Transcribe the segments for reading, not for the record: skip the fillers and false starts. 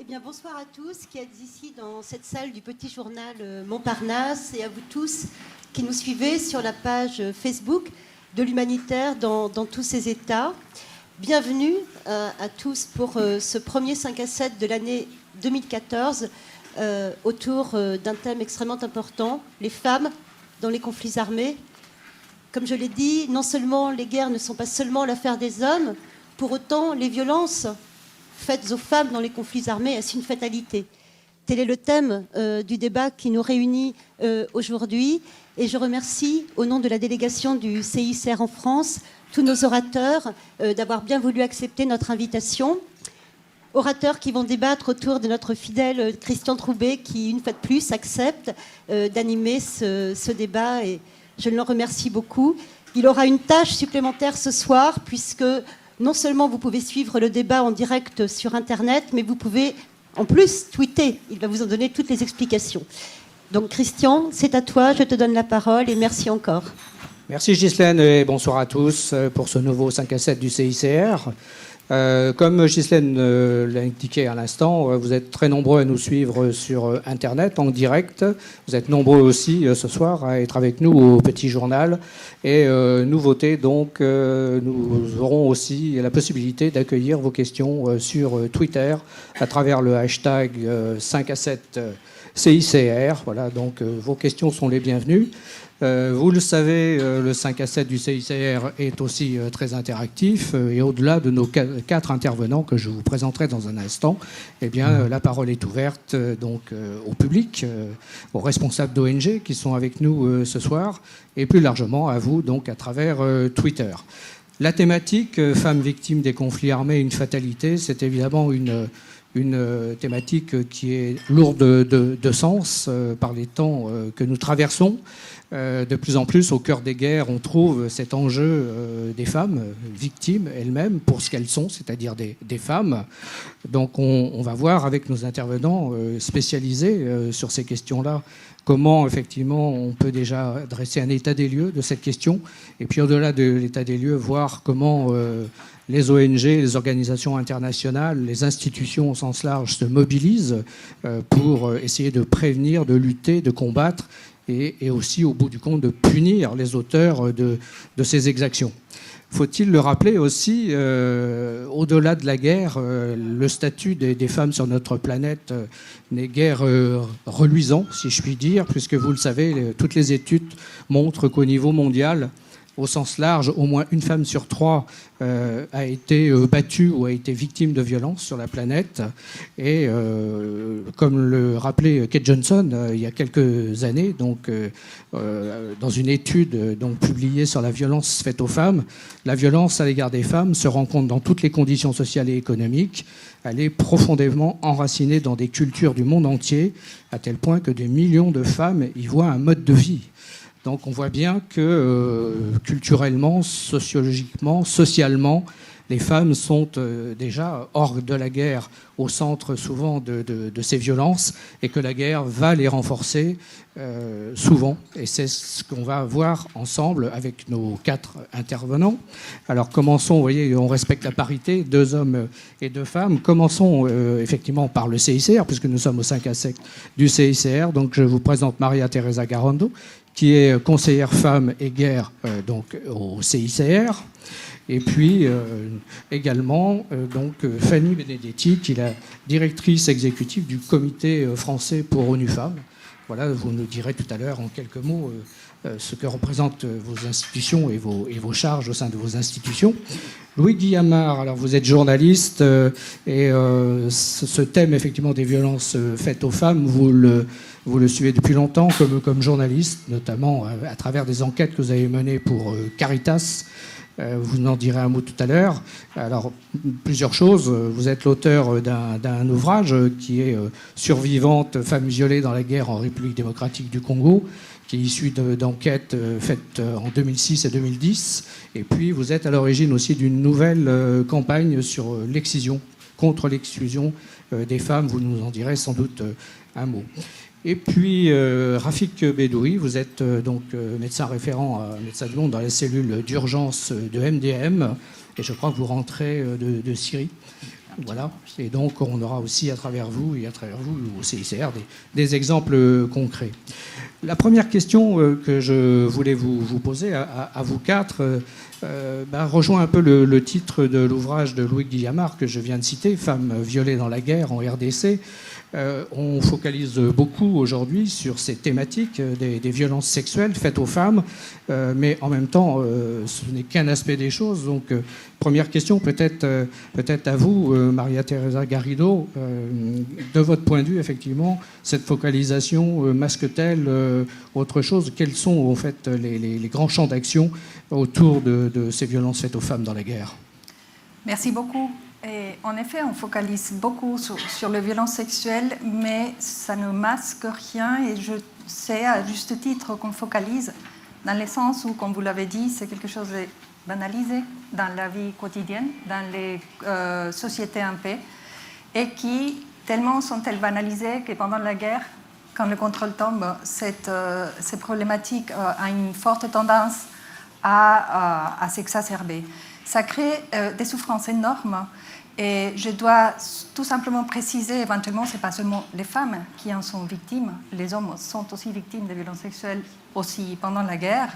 bien, bonsoir à tous qui êtes ici dans cette salle du Petit Journal Montparnasse et à vous tous qui nous suivez sur la page Facebook de l'Humanitaire dans tous ses états. Bienvenue à tous pour ce premier 5 à 7 de l'année 2014 autour d'un thème extrêmement important, les femmes dans les conflits armés. Comme je l'ai dit, non seulement les guerres ne sont pas seulement l'affaire des hommes, pour autant les violences faites aux femmes dans les conflits armés, est-ce une fatalité? Tel est le thème du débat qui nous réunit aujourd'hui. Et je remercie, au nom de la délégation du CICR en France, tous nos orateurs d'avoir bien voulu accepter notre invitation. Orateurs qui vont débattre autour de notre fidèle Christian Troubet, qui, une fois de plus, accepte d'animer ce débat. Et je l'en remercie beaucoup. Il aura une tâche supplémentaire ce soir, puisque non seulement vous pouvez suivre le débat en direct sur Internet, mais vous pouvez en plus tweeter. Il va vous en donner toutes les explications. Donc Christian, c'est à toi, je te donne la parole et merci encore. Merci Ghislaine et bonsoir à tous pour ce nouveau 5 à 7 du CICR. Comme Ghislaine l'a indiqué à l'instant, vous êtes très nombreux à nous suivre sur Internet en direct. Vous êtes nombreux aussi ce soir à être avec nous au Petit Journal. Et nouveauté, donc, nous aurons aussi la possibilité d'accueillir vos questions sur Twitter à travers le hashtag 5 à 7 CICR. Voilà, donc vos questions sont les bienvenues. Vous le savez, le 5 à 7 du CICR est aussi très interactif et au-delà de nos 4 intervenants que je vous présenterai dans un instant, eh bien, la parole est ouverte donc, au public, aux responsables d'ONG qui sont avec nous ce soir et plus largement à vous donc, à travers Twitter. La thématique femmes victimes des conflits armés, une fatalité, c'est évidemment une thématique qui est lourde de sens par les temps que nous traversons. De plus en plus, au cœur des guerres, on trouve cet enjeu des femmes victimes elles-mêmes pour ce qu'elles sont, c'est-à-dire des femmes. Donc on va voir avec nos intervenants spécialisés sur ces questions-là comment, effectivement, on peut déjà dresser un état des lieux de cette question. Et puis au-delà de l'état des lieux, voir comment les ONG, les organisations internationales, les institutions au sens large se mobilisent pour essayer de prévenir, de lutter, de combattre et aussi, au bout du compte, de punir les auteurs de ces exactions. Faut-il le rappeler aussi, au-delà de la guerre, le statut des femmes sur notre planète n'est guère reluisant, si je puis dire, puisque vous le savez, toutes les études montrent qu'au niveau mondial, au sens large, au moins une femme sur 3 a été battue ou a été victime de violences sur la planète. Et comme le rappelait Kate Johnson il y a quelques années, donc, dans une étude donc, publiée sur la violence faite aux femmes, la violence à l'égard des femmes se rencontre dans toutes les conditions sociales et économiques. Elle est profondément enracinée dans des cultures du monde entier, à tel point que des millions de femmes y voient un mode de vie. Donc on voit bien que culturellement, sociologiquement, socialement, les femmes sont déjà hors de la guerre, au centre souvent de ces violences, et que la guerre va les renforcer souvent. Et c'est ce qu'on va voir ensemble avec nos 4 intervenants. Alors commençons, vous voyez, on respecte la parité, 2 hommes et 2 femmes. Commençons effectivement par le CICR, puisque nous sommes au 5 à 7 du CICR. Donc je vous présente Maria Teresa Garondo, qui est conseillère femmes et guerre donc, au CICR. Et puis également donc, Fanny Benedetti, qui est la directrice exécutive du comité français pour ONU Femmes. Voilà, vous nous direz tout à l'heure en quelques mots ce que représentent vos institutions et vos charges au sein de vos institutions. Louis Guillamard, alors vous êtes journaliste et ce thème effectivement des violences faites aux femmes, vous le suivez depuis longtemps comme journaliste, notamment à travers des enquêtes que vous avez menées pour Caritas. Vous en direz un mot tout à l'heure. Alors, plusieurs choses. Vous êtes l'auteur d'un ouvrage qui est Survivante, femmes violées dans la guerre en République démocratique du Congo, qui est issu d'enquêtes faites en 2006 et 2010. Et puis, vous êtes à l'origine aussi d'une nouvelle campagne sur l'excision, contre l'exclusion des femmes. Vous nous en direz sans doute un mot. Et puis, Rafik Bedoui, vous êtes donc médecin référent à Médecins du Monde dans la cellule d'urgence de MDM, et je crois que vous rentrez de Syrie. Voilà. Et donc, on aura aussi à travers vous et à travers vous au CICR des exemples concrets. La première question que je voulais vous poser à vous quatre rejoint un peu le titre de l'ouvrage de Louis Guillamard que je viens de citer, Femmes violées dans la guerre en RDC. On focalise beaucoup aujourd'hui sur ces thématiques des violences sexuelles faites aux femmes, mais en même temps, ce n'est qu'un aspect des choses. Donc, première question peut-être à vous, Maria Teresa Garrido. De votre point de vue, effectivement, cette focalisation masque-t-elle autre chose? Quels sont en fait les grands champs d'action autour de ces violences faites aux femmes dans la guerre? Merci beaucoup. Et en effet, on focalise beaucoup sur les violences sexuelles, mais ça ne masque rien. Et je sais à juste titre qu'on focalise dans le sens où, comme vous l'avez dit, c'est quelque chose de banalisé dans la vie quotidienne, dans les sociétés en paix, et qui tellement sont-elles banalisées que pendant la guerre, quand le contrôle tombe, cette problématique a une forte tendance à s'exacerber. Ça crée des souffrances énormes. Et je dois tout simplement préciser, éventuellement, ce n'est pas seulement les femmes qui en sont victimes, les hommes sont aussi victimes de violences sexuelles aussi pendant la guerre.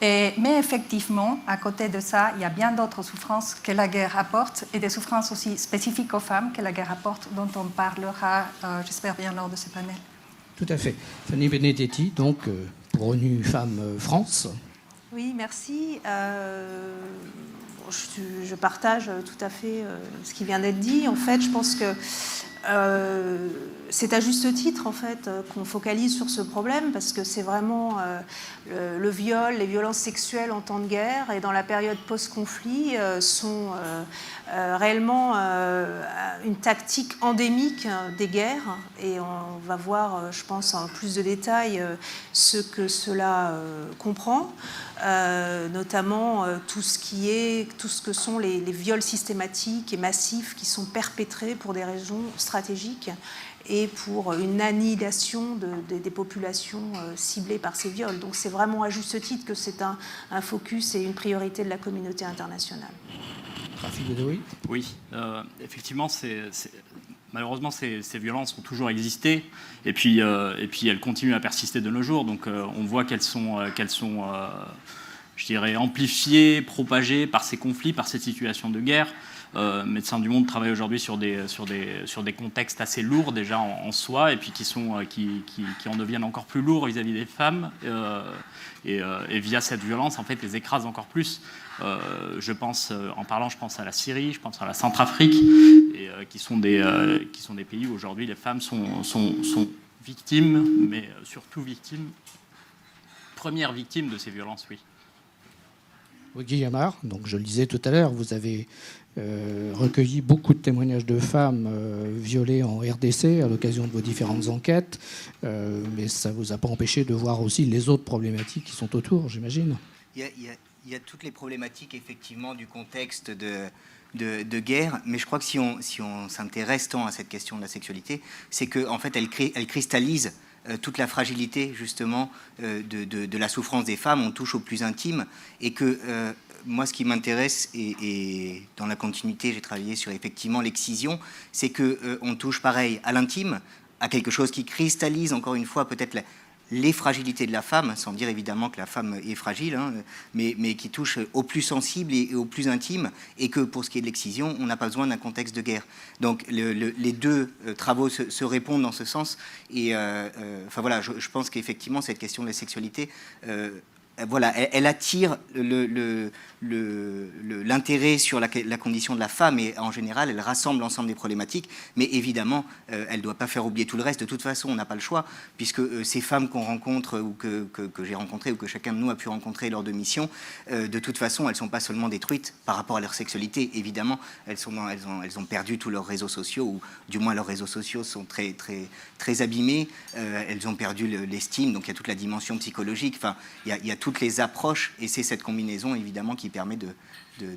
Mais effectivement, à côté de ça, il y a bien d'autres souffrances que la guerre apporte et des souffrances aussi spécifiques aux femmes que la guerre apporte, dont on parlera, j'espère bien, lors de ce panel. Tout à fait. Fanny Benedetti, donc, pour ONU Femmes France. Oui, merci. Je partage tout à fait ce qui vient d'être dit. En fait, je pense que c'est à juste titre en fait qu'on focalise sur ce problème parce que c'est vraiment le viol, les violences sexuelles en temps de guerre et dans la période post-conflit sont réellement une tactique endémique des guerres et on va voir, je pense, en plus de détails ce que cela comprend. Notamment tout ce que sont les viols systématiques et massifs qui sont perpétrés pour des raisons stratégiques et pour une annihilation des populations ciblées par ces viols. Donc c'est vraiment à juste titre que c'est un focus et une priorité de la communauté internationale. Oui, effectivement, malheureusement, ces violences ont toujours existé et puis elles continuent à persister de nos jours. Donc on voit qu'elles sont je dirais, amplifiées, propagées par ces conflits, par cette situation de guerre. Médecins du Monde travaillent aujourd'hui sur des contextes assez lourds déjà en soi et puis qui en deviennent encore plus lourds vis-à-vis des femmes et via cette violence, en fait, les écrasent encore plus. Je pense à la Syrie, je pense à la Centrafrique, et qui sont des pays où aujourd'hui les femmes sont victimes, mais surtout premières victimes de ces violences, oui. Guillamard, donc je le disais tout à l'heure, vous avez recueilli beaucoup de témoignages de femmes violées en RDC à l'occasion de vos différentes enquêtes, mais ça ne vous a pas empêché de voir aussi les autres problématiques qui sont autour, j'imagine. Il y a toutes les problématiques, effectivement, du contexte de guerre, mais je crois que si on s'intéresse tant à cette question de la sexualité, c'est qu'en fait, elle cristallise toute la fragilité, justement, de la souffrance des femmes. On touche au plus intime, et que moi, ce qui m'intéresse, et dans la continuité, j'ai travaillé sur, effectivement, l'excision, c'est qu'on touche, pareil, à l'intime, à quelque chose qui cristallise, encore une fois, peut-être les fragilités de la femme, sans dire évidemment que la femme est fragile, hein, mais qui touche au plus sensible et au plus intime, et que pour ce qui est de l'excision, on n'a pas besoin d'un contexte de guerre. Donc les deux travaux se répondent dans ce sens, et enfin voilà, je pense qu'effectivement cette question de la sexualité, voilà, elle attire l'intérêt sur la condition de la femme, et en général, elle rassemble l'ensemble des problématiques, mais évidemment, elle ne doit pas faire oublier tout le reste. De toute façon, on n'a pas le choix, puisque ces femmes qu'on rencontre, ou que j'ai rencontrées, ou que chacun de nous a pu rencontrer lors de missions, de toute façon, elles ne sont pas seulement détruites par rapport à leur sexualité. Évidemment, elles ont perdu tous leurs réseaux sociaux, ou du moins leurs réseaux sociaux sont très, très, très abîmés, elles ont perdu l'estime, donc il y a toute la dimension psychologique, enfin, il y a toutes les approches, et c'est cette combinaison, évidemment, qui permet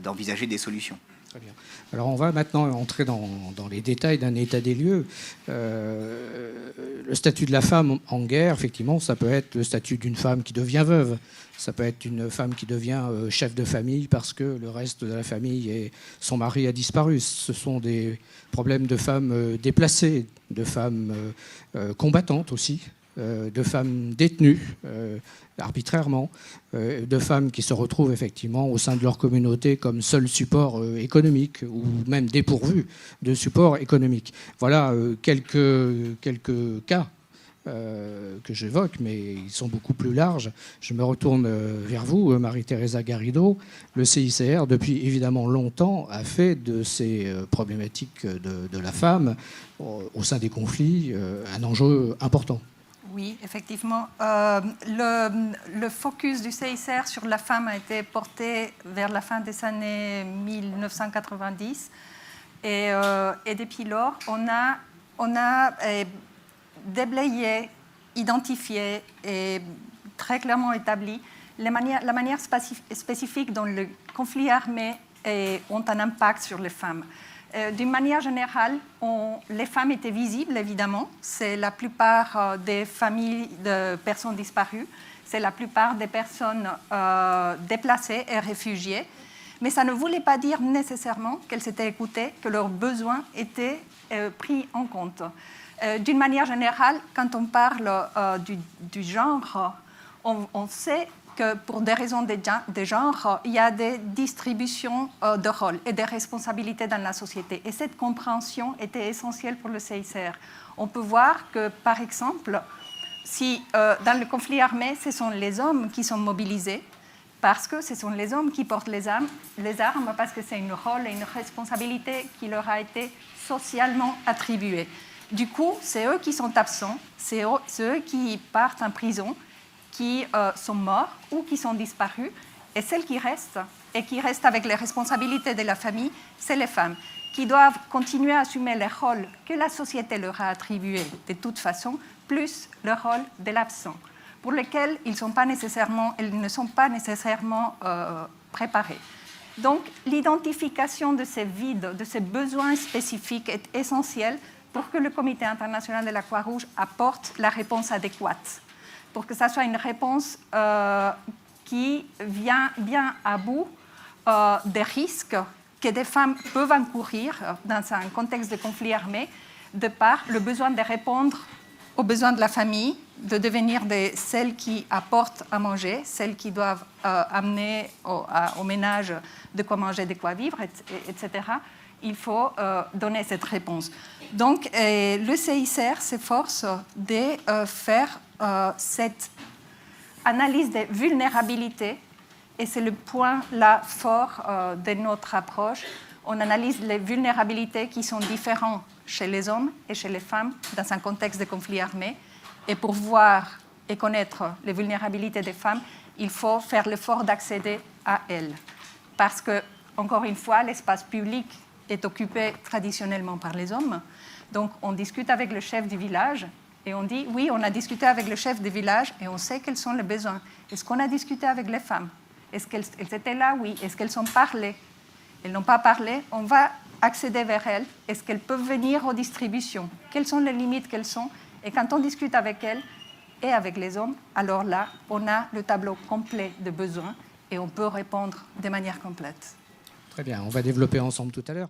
d'envisager des solutions. Très bien. Alors on va maintenant entrer dans les détails d'un état des lieux. Le statut de la femme en guerre, effectivement, ça peut être le statut d'une femme qui devient veuve. Ça peut être une femme qui devient chef de famille parce que le reste de la famille et son mari a disparu. Ce sont des problèmes de femmes déplacées, de femmes combattantes aussi, de femmes détenues arbitrairement, de femmes qui se retrouvent effectivement au sein de leur communauté comme seul support économique ou même dépourvues de support économique. Voilà quelques cas que j'évoque, mais ils sont beaucoup plus larges. Je me retourne vers vous, Marie-Thérèse Garrido. Le CICR, depuis évidemment longtemps, a fait de ces problématiques de la femme au sein des conflits un enjeu important. Oui, effectivement. Le focus du CICR sur la femme a été porté vers la fin des années 1990. Et depuis lors, on a déblayé, identifié et très clairement établi la manière spécifique dont le conflit armé ont un impact sur les femmes. D'une manière générale, les femmes étaient visibles, évidemment. C'est la plupart des familles de personnes disparues. C'est la plupart des personnes déplacées et réfugiées. Mais ça ne voulait pas dire nécessairement qu'elles étaient écoutées, que leurs besoins étaient pris en compte. D'une manière générale, quand on parle du genre, on sait que pour des raisons de genre, il y a des distributions de rôles et des responsabilités dans la société. Et cette compréhension était essentielle pour le CICR. On peut voir que, par exemple, si dans le conflit armé, ce sont les hommes qui sont mobilisés, parce que ce sont les hommes qui portent les armes, parce que c'est un rôle et une responsabilité qui leur a été socialement attribuée. Du coup, c'est eux qui sont absents, c'est eux qui partent en prison, qui sont morts ou qui sont disparus. Et celles qui restent, et qui restent avec les responsabilités de la famille, c'est les femmes, qui doivent continuer à assumer les rôles que la société leur a attribués de toute façon, plus le rôle de l'absent, pour lesquels elles ne sont pas nécessairement préparés. Donc, l'identification de ces vides, de ces besoins spécifiques est essentielle pour que le Comité international de la Croix-Rouge apporte la réponse adéquate, pour que ça soit une réponse qui vient bien à bout des risques que des femmes peuvent encourir dans un contexte de conflit armé, de par le besoin de répondre aux besoins de la famille, de devenir celles qui apportent à manger, celles qui doivent amener au ménage de quoi manger, de quoi vivre, etc. Il faut donner cette réponse. Donc, le CICR s'efforce de faire cette analyse des vulnérabilités, et c'est le point là fort de notre approche. On analyse les vulnérabilités qui sont différentes chez les hommes et chez les femmes dans un contexte de conflit armé. Et pour voir et connaître les vulnérabilités des femmes, il faut faire l'effort d'accéder à elles. Parce que, encore une fois, l'espace public est occupé traditionnellement par les hommes. Donc, on discute avec le chef du village et on dit, oui, on a discuté avec le chef du village et on sait quels sont les besoins. Est-ce qu'on a discuté avec les femmes? Est-ce qu'elles étaient là? Oui. Est-ce qu'elles ont parlé? Elles n'ont pas parlé. On va accéder vers elles. Est-ce qu'elles peuvent venir aux distributions? Quelles sont les limites qu'elles sont? Et quand on discute avec elles et avec les hommes, alors là, on a le tableau complet de besoins et on peut répondre de manière complète. Très bien, on va développer ensemble tout à l'heure.